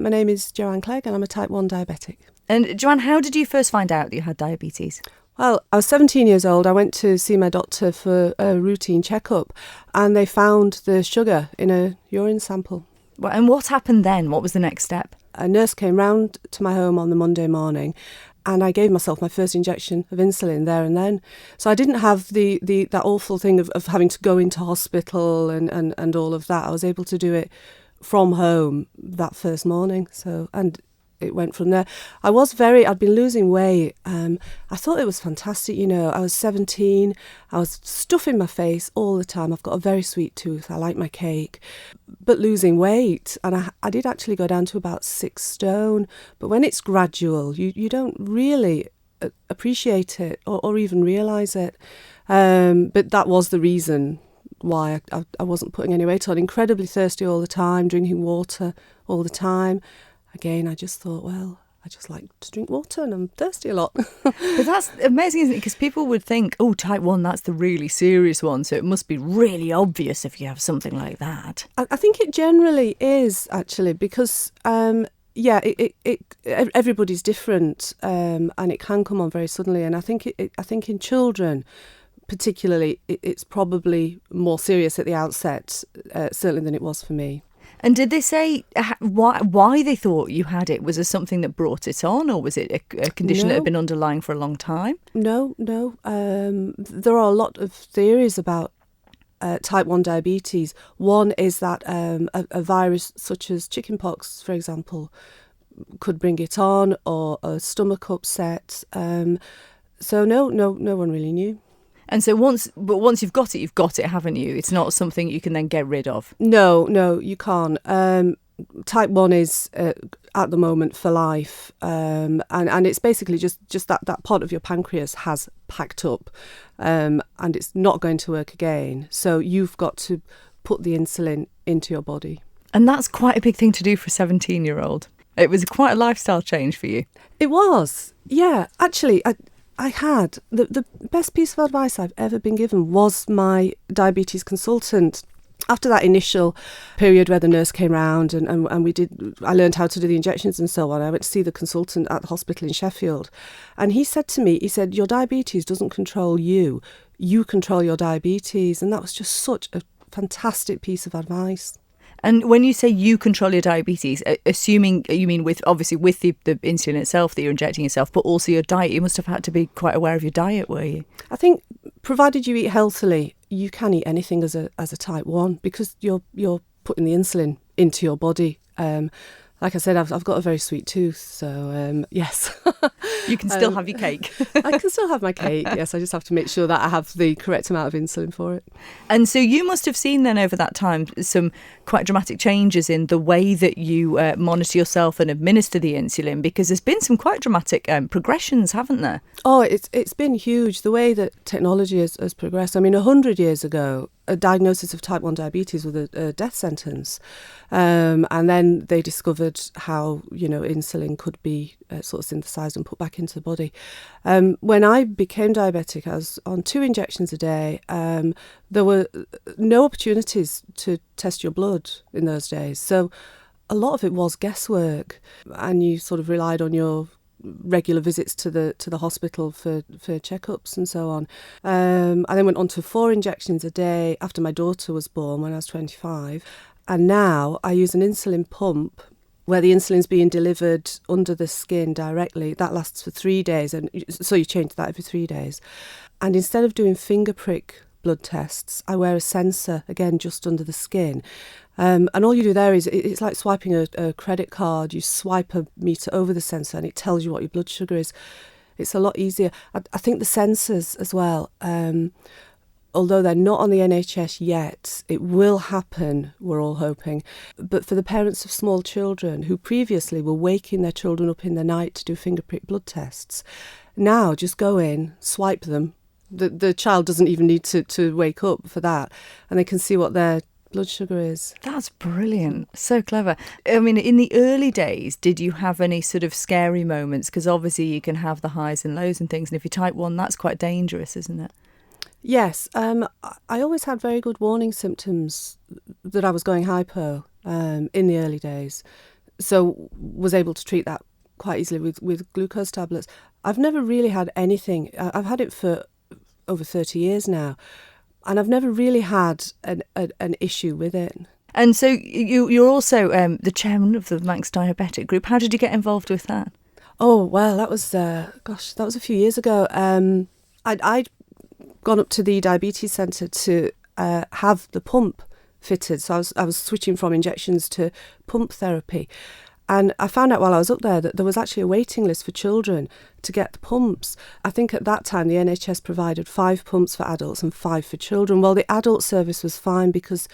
My name is Joanne Clague and I'm a type 1 diabetic. And Joanne, how did you first find out that you had diabetes? Well, I was 17 years old. I went to see my doctor for a routine checkup and they found the sugar in a urine sample. And what happened then? What was the next step? A nurse came round to my home on the Monday morning and I gave myself my first injection of insulin there and then. So I didn't have that awful thing of having to go into hospital and all of that. I was able to do it from home that first morning. And it went from there. I'd been losing weight. I thought it was fantastic, I was 17. I was stuffing my face all the time. I've got a very sweet tooth. I like my cake. But losing weight, and I did actually go down to about 6 stone. But when it's gradual, you don't really appreciate it or even realise it. But that was the reason why I wasn't putting any weight on. Incredibly thirsty all the time, drinking water all the time. Again, I just thought, well, I just like to drink water and I'm thirsty a lot. But that's amazing, isn't it? Because people would think, oh, type 1, that's the really serious one, so it must be really obvious if you have something like that. I think it generally is, actually, because, everybody's different and it can come on very suddenly. And I think in children, particularly, it's probably more serious at the outset, certainly than it was for me. And did they say why they thought you had it? Was there something that brought it on, or was it a condition that had been underlying for a long time? No. There are a lot of theories about type 1 diabetes. One is that a virus such as chickenpox, for example, could bring it on, or a stomach upset. So no one really knew. And so once you've got it, haven't you? It's not something you can then get rid of. No, you can't. Type 1 is at the moment for life, and it's basically just that part of your pancreas has packed up, and it's not going to work again. So you've got to put the insulin into your body. And that's quite a big thing to do for a 17-year-old. It was quite a lifestyle change for you. It was, yeah. Actually, I had the best piece of advice I've ever been given was my diabetes consultant. After that initial period where the nurse came round and I learned how to do the injections and so on, I went to see the consultant at the hospital in Sheffield. And he said to me, your diabetes doesn't control you. You control your diabetes. And that was just such a fantastic piece of advice. And when you say you control your diabetes, assuming you mean with the insulin itself that you're injecting yourself, but also your diet, you must have had to be quite aware of your diet, were you? I think provided you eat healthily, you can eat anything as a type 1 because you're putting the insulin into your body. Like I said, I've got a very sweet tooth, so yes. You can still have your cake. I can still have my cake, yes. I just have to make sure that I have the correct amount of insulin for it. And so you must have seen then over that time some quite dramatic changes in the way that you monitor yourself and administer the insulin, because there's been some quite dramatic progressions, haven't there? Oh, it's been huge, the way that technology has progressed. I mean, 100 years ago, a diagnosis of type 1 diabetes was a death sentence. And then they discovered how, insulin could be sort of synthesised and put back into the body. When I became diabetic, I was on 2 injections a day. There were no opportunities to test your blood in those days. So a lot of it was guesswork, and you sort of relied on your regular visits to the hospital for checkups and so on. I then went on to 4 injections a day after my daughter was born when I was 25. And now I use an insulin pump where the insulin's being delivered under the skin directly. That lasts for 3 days, and so you change that every 3 days. And instead of doing finger prick blood tests, I wear a sensor, again, just under the skin. And all you do there is, it's like swiping a credit card. You swipe a meter over the sensor and it tells you what your blood sugar is. It's a lot easier. I think the sensors as well, although they're not on the NHS yet, it will happen, we're all hoping. But for the parents of small children who previously were waking their children up in the night to do finger prick blood tests, now just go in, swipe them. The child doesn't even need to wake up for that, and they can see what their blood sugar is. That's brilliant. So clever. I mean, in the early days, did you have any sort of scary moments? Because obviously you can have the highs and lows and things, and if you're type 1, that's quite dangerous, isn't it? Yes. I always had very good warning symptoms that I was going hypo in the early days. so was able to treat that quite easily with glucose tablets. I've never really had anything. I've had it for over 30 years now, and I've never really had an issue with it. And so you're also the chairman of the Manx Diabetic Group. How did you get involved with that? Oh, well, that was that was a few years ago. I'd gone up to the diabetes centre to have the pump fitted. So I was switching from injections to pump therapy. And I found out while I was up there that there was actually a waiting list for children to get the pumps. I think at that time the NHS provided 5 pumps for adults and 5 for children. Well, the adult service was fine because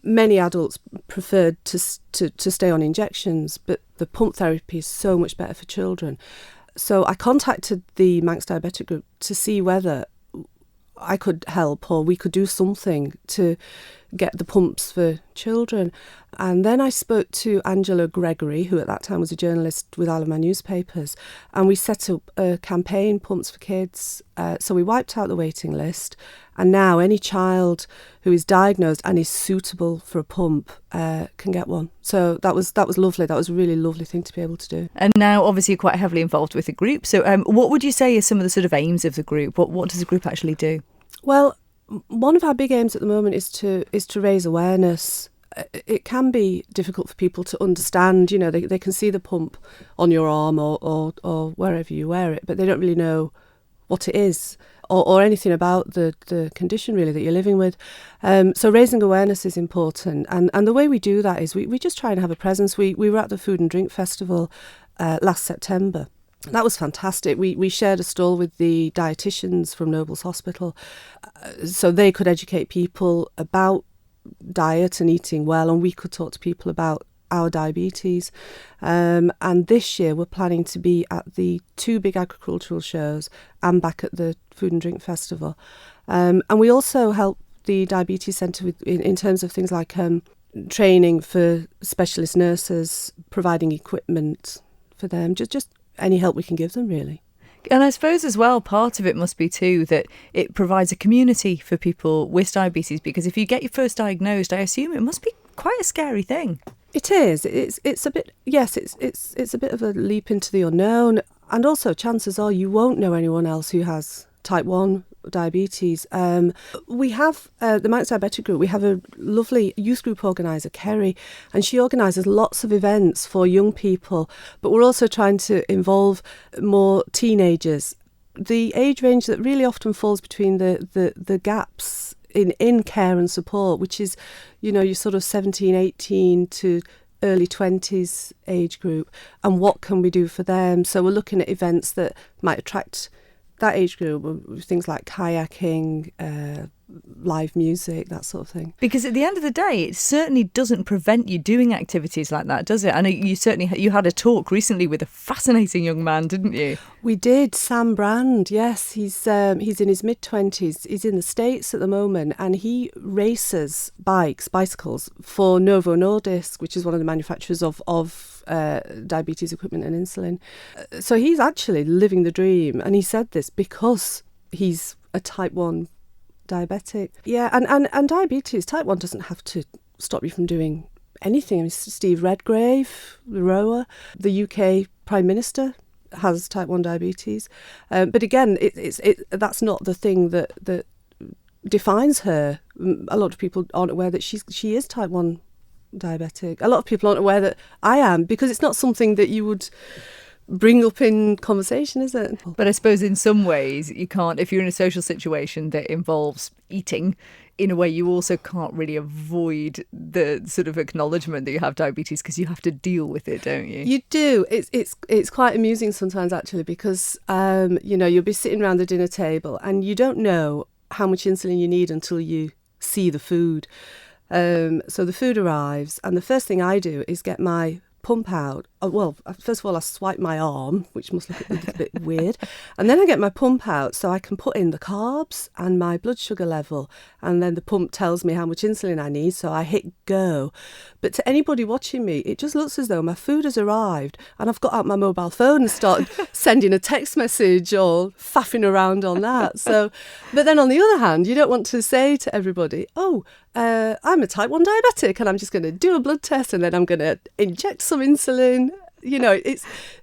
many adults preferred to stay on injections, but the pump therapy is so much better for children. So I contacted the Manx Diabetic Group to see whether I could help or we could do something to get the pumps for children. And then I spoke to Angela Gregory, who at that time was a journalist with Isle of Man newspapers, and we set up a campaign, Pumps for Kids. So we wiped out the waiting list, and now any child who is diagnosed and is suitable for a pump can get one. So that was lovely. That was a really lovely thing to be able to do. And now obviously you're quite heavily involved with the group. So what would you say are some of the sort of aims of the group? What does the group actually do? Well, one of our big aims at the moment is to raise awareness. It can be difficult for people to understand. You know, they can see the pump on your arm or wherever you wear it, but they don't really know what it is or anything about the condition really that you're living with. So raising awareness is important, and the way we do that is we just try and have a presence. We were at the Food and Drink Festival last September. That was fantastic. We shared a stall with the dietitians from Nobles Hospital so they could educate people about diet and eating well, and we could talk to people about our diabetes. And this year we're planning to be at the 2 big agricultural shows and back at the Food and Drink Festival. And we also help the Diabetes Centre in terms of things like training for specialist nurses, providing equipment for them, just any help we can give them, really. And I suppose as well, part of it must be too that it provides a community for people with diabetes, because if you get your first diagnosed, I assume it must be quite a scary thing. It is. It's a bit. Yes, it's a bit of a leap into the unknown, and also chances are you won't know anyone else who has type 1 diabetes. We have the Manx Diabetic Group. We have a lovely youth group organiser, Kerry, and she organises lots of events for young people, but we're also trying to involve more teenagers. The age range that really often falls between the gaps in care and support, which is, you know, your sort of 17, 18 to early 20s age group, and what can we do for them? So we're looking at events that might attract that age group, things like kayaking, live music, that sort of thing. Because at the end of the day, it certainly doesn't prevent you doing activities like that, does it? I know you had a talk recently with a fascinating young man, didn't you? We did. Sam Brand, yes. He's in his mid-20s. He's in the States at the moment, and he races bicycles for Novo Nordisk, which is one of the manufacturers of diabetes equipment and insulin. So he's actually living the dream, and he said this because he's a type 1 diabetic. Yeah, and diabetes, type 1 doesn't have to stop you from doing anything. I mean, Steve Redgrave, the rower, the UK Prime Minister has type 1 diabetes. But again, that's not the thing that defines her. A lot of people aren't aware that she is type 1 diabetic. A lot of people aren't aware that I am, because it's not something that you would bring up in conversation, is it? But I suppose in some ways you can't, if you're in a social situation that involves eating, in a way you also can't really avoid the sort of acknowledgement that you have diabetes, because you have to deal with it, don't you? You do. It's quite amusing sometimes, actually, because you'll be sitting around the dinner table and you don't know how much insulin you need until you see the food. So the food arrives, and the first thing I do is get my pump out well, first of all, I swipe my arm, which must look a little bit weird. And then I get my pump out so I can put in the carbs and my blood sugar level. And then the pump tells me how much insulin I need. So I hit go. But to anybody watching me, it just looks as though my food has arrived and I've got out my mobile phone and started sending a text message or faffing around on that. So, but then on the other hand, you don't want to say to everybody, oh, I'm a type 1 diabetic and I'm just going to do a blood test and then I'm going to inject some insulin.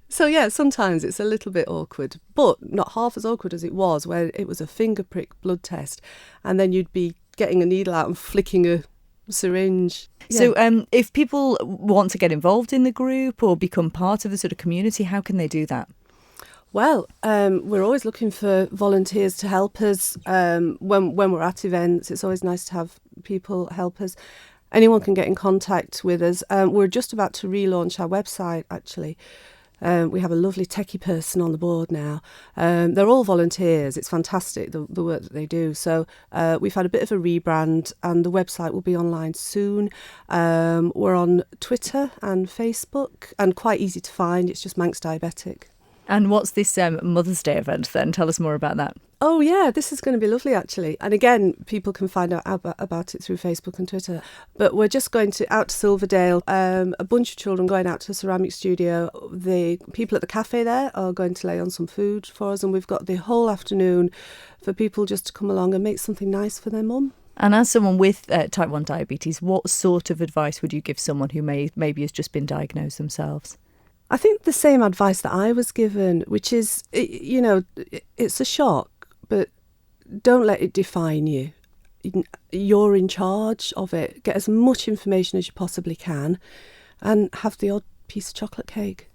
Sometimes it's a little bit awkward, but not half as awkward as it was where it was a finger prick blood test and then you'd be getting a needle out and flicking a syringe. Yeah. So if people want to get involved in the group or become part of the sort of community, how can they do that? Well, we're always looking for volunteers to help us when we're at events. It's always nice to have people help us. Anyone can get in contact with us. We're just about to relaunch our website, actually. We have a lovely techie person on the board now. They're all volunteers. It's fantastic, the work that they do. So we've had a bit of a rebrand and the website will be online soon. We're on Twitter and Facebook and quite easy to find. It's just Manx Diabetic. And what's this Mother's Day event then? Tell us more about that. Oh, yeah, this is going to be lovely, actually. And again, people can find out about it through Facebook and Twitter. But we're just going out to Silverdale, a bunch of children going out to a ceramic studio. The people at the cafe there are going to lay on some food for us. And we've got the whole afternoon for people just to come along and make something nice for their mum. And as someone with type 1 diabetes, what sort of advice would you give someone who maybe has just been diagnosed themselves? I think the same advice that I was given, which is, it's a shock, but don't let it define you. You're in charge of it. Get as much information as you possibly can and have the odd piece of chocolate cake.